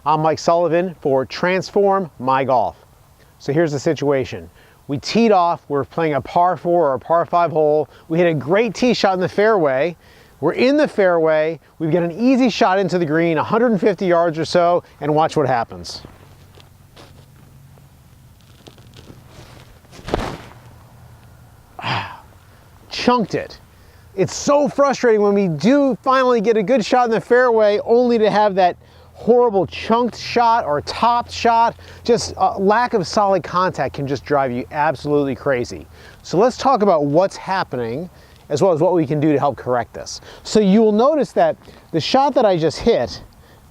I'm Mike Sullivan for Transform My Golf. So here's the situation. We teed off, we're playing a par 4 or a par 5 hole. We hit a great tee shot in the fairway. We're in the fairway, we've got an easy shot into the green, 150 yards or so, and watch what happens. Chunked it. It's so frustrating when we do finally get a good shot in the fairway only to have that horrible chunked shot or topped shot. Just lack of solid contact can just drive you absolutely crazy. So let's talk about what's happening as well as what we can do to help correct this. So you'll notice that the shot that I just hit,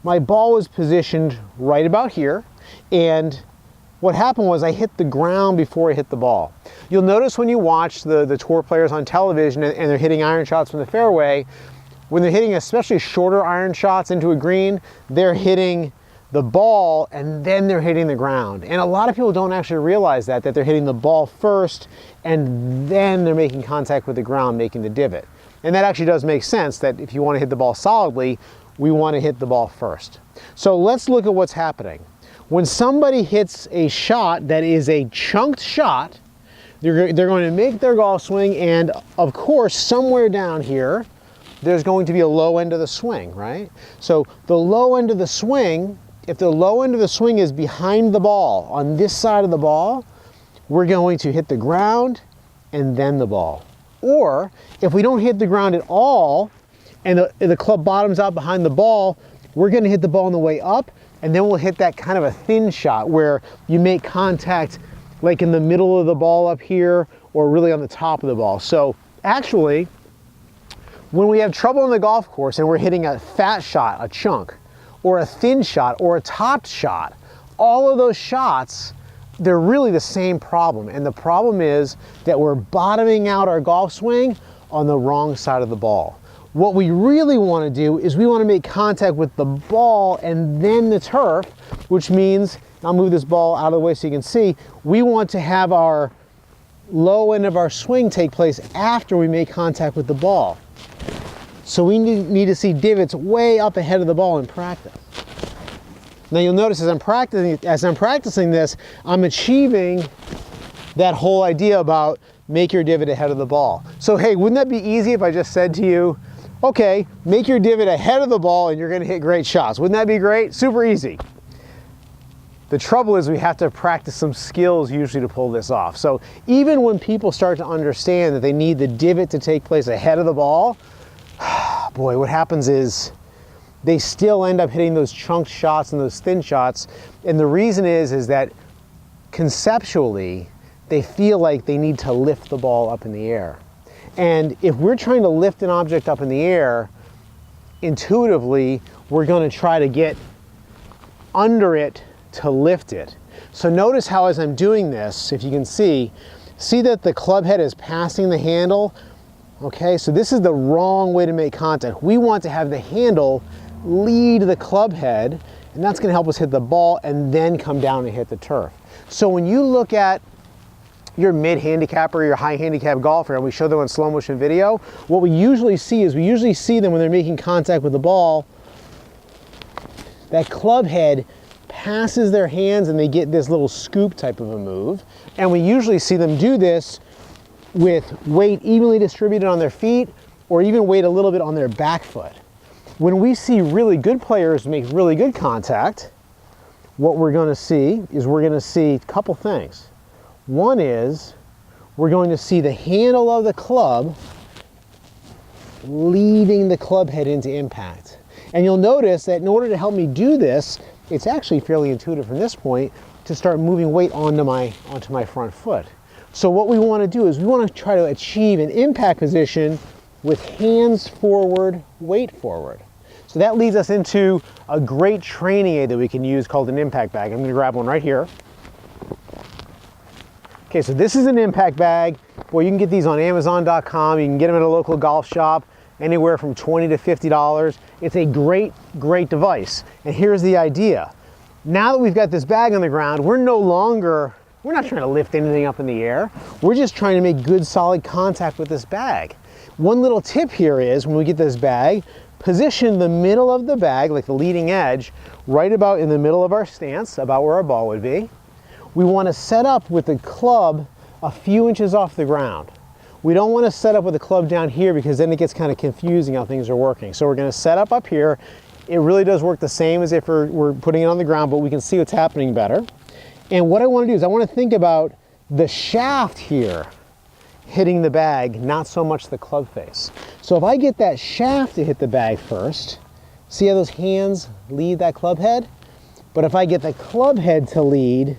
my ball was positioned right about here, and what happened was I hit the ground before I hit the ball. You'll notice when you watch the tour players on television and they're hitting iron shots from the fairway, when they're hitting especially shorter iron shots into a green, they're hitting the ball and then they're hitting the ground. And a lot of people don't actually realize that they're hitting the ball first and then they're making contact with the ground, making the divot. And that actually does make sense that if you want to hit the ball solidly, we want to hit the ball first. So let's look at what's happening. When somebody hits a shot that is a chunked shot, they're going to make their golf swing, and of course, somewhere down here, there's going to be a low end of the swing, right? So the low end of the swing, if the low end of the swing is behind the ball, on this side of the ball, we're going to hit the ground and then the ball. Or if we don't hit the ground at all and the club bottoms out behind the ball, we're going to hit the ball on the way up, and then we'll hit that kind of a thin shot where you make contact like in the middle of the ball up here or really on the top of the ball. So actually, when we have trouble on the golf course and we're hitting a fat shot, a chunk, or a thin shot, or a topped shot, all of those shots, they're really the same problem. And the problem is that we're bottoming out our golf swing on the wrong side of the ball. What we really want to do is we want to make contact with the ball and then the turf, which means, I'll move this ball out of the way so you can see, we want to have our low end of our swing take place after we make contact with the ball. So we need to see divots way up ahead of the ball in practice. Now you'll notice as I'm practicing this, I'm achieving that whole idea about make your divot ahead of the ball. So hey, wouldn't that be easy if I just said to you, okay, make your divot ahead of the ball and you're going to hit great shots. Wouldn't that be great? Super easy. The trouble is we have to practice some skills usually to pull this off. So even when people start to understand that they need the divot to take place ahead of the ball, boy, what happens is they still end up hitting those chunked shots and those thin shots. And the reason is that conceptually, they feel like they need to lift the ball up in the air. And if we're trying to lift an object up in the air, intuitively, we're going to try to get under it to lift it. So notice how as I'm doing this, if you can see that the club head is passing the handle. Okay, so this is the wrong way to make contact. We want to have the handle lead the club head, and that's going to help us hit the ball and then come down and hit the turf. So when you look at your mid-handicap or your high-handicap golfer, and we show them on slow motion video, what we usually see is them when they're making contact with the ball, that club head passes their hands and they get this little scoop type of a move. And we usually see them do this with weight evenly distributed on their feet or even weight a little bit on their back foot. When we see really good players make really good contact, what we're going to see is a couple things. One is we're going to see the handle of the club leading the club head into impact. And you'll notice that in order to help me do this, it's actually fairly intuitive from this point to start moving weight onto my front foot. So what we want to do is we want to try to achieve an impact position with hands forward, weight forward. So that leads us into a great training aid that we can use called an impact bag. I'm going to grab one right here. Okay, so this is an impact bag. Well, you can get these on Amazon.com. You can get them at a local golf shop, anywhere from $20 to $50. It's a great, great device. And here's the idea. Now that we've got this bag on the ground, we're not trying to lift anything up in the air. We're just trying to make good, solid contact with this bag. One little tip here is when we get this bag, position the middle of the bag, like the leading edge, right about in the middle of our stance, about where our ball would be. We want to set up with the club a few inches off the ground. We don't want to set up with the club down here because then it gets kind of confusing how things are working. So we're going to set up here. It really does work the same as if we're putting it on the ground, but we can see what's happening better. And what I want to do is I want to think about the shaft here hitting the bag, not so much the club face. So if I get that shaft to hit the bag first, see how those hands lead that club head? But if I get the club head to lead,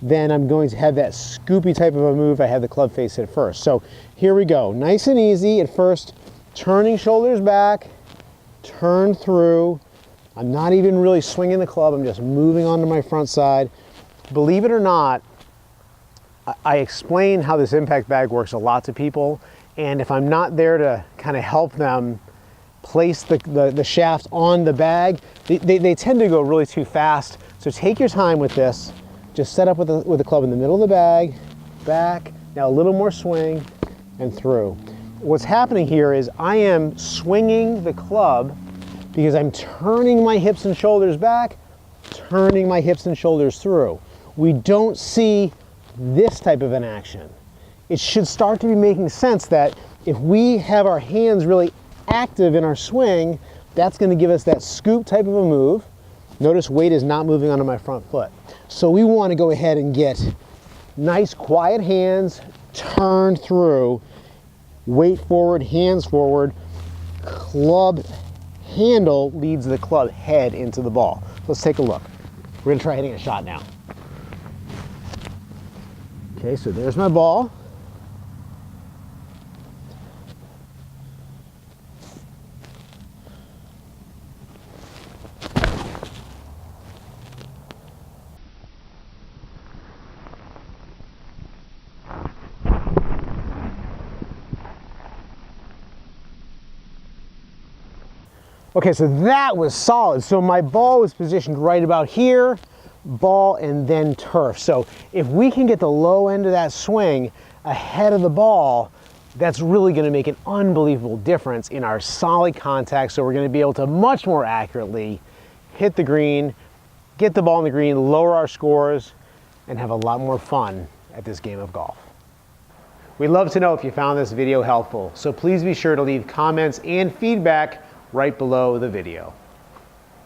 then I'm going to have that scoopy type of a move. I have the club face hit first. So here we go, nice and easy at first, turning shoulders back, turn through. I'm not even really swinging the club, I'm just moving onto my front side. Believe it or not, I explain how this impact bag works a lot to people, and if I'm not there to kind of help them place the shaft on the bag, they tend to go really too fast. So take your time with this. Just set up with the club in the middle of the bag, back, now a little more swing, and through. What's happening here is I am swinging the club because I'm turning my hips and shoulders back, turning my hips and shoulders through. We don't see this type of an action. It should start to be making sense that if we have our hands really active in our swing, that's going to give us that scoop type of a move. Notice weight is not moving onto my front foot. So we want to go ahead and get nice quiet hands, turn through, weight forward, hands forward, club handle leads the club head into the ball. Let's take a look. We're going to try hitting a shot now. Okay, so there's my ball. Okay, so that was solid. So my ball was positioned right about here, ball and then turf. So if we can get the low end of that swing ahead of the ball, that's really going to make an unbelievable difference in our solid contact. So we're going to be able to much more accurately hit the green, get the ball in the green, lower our scores, and have a lot more fun at this game of golf. We'd love to know if you found this video helpful, so please be sure to leave comments and feedback right below the video.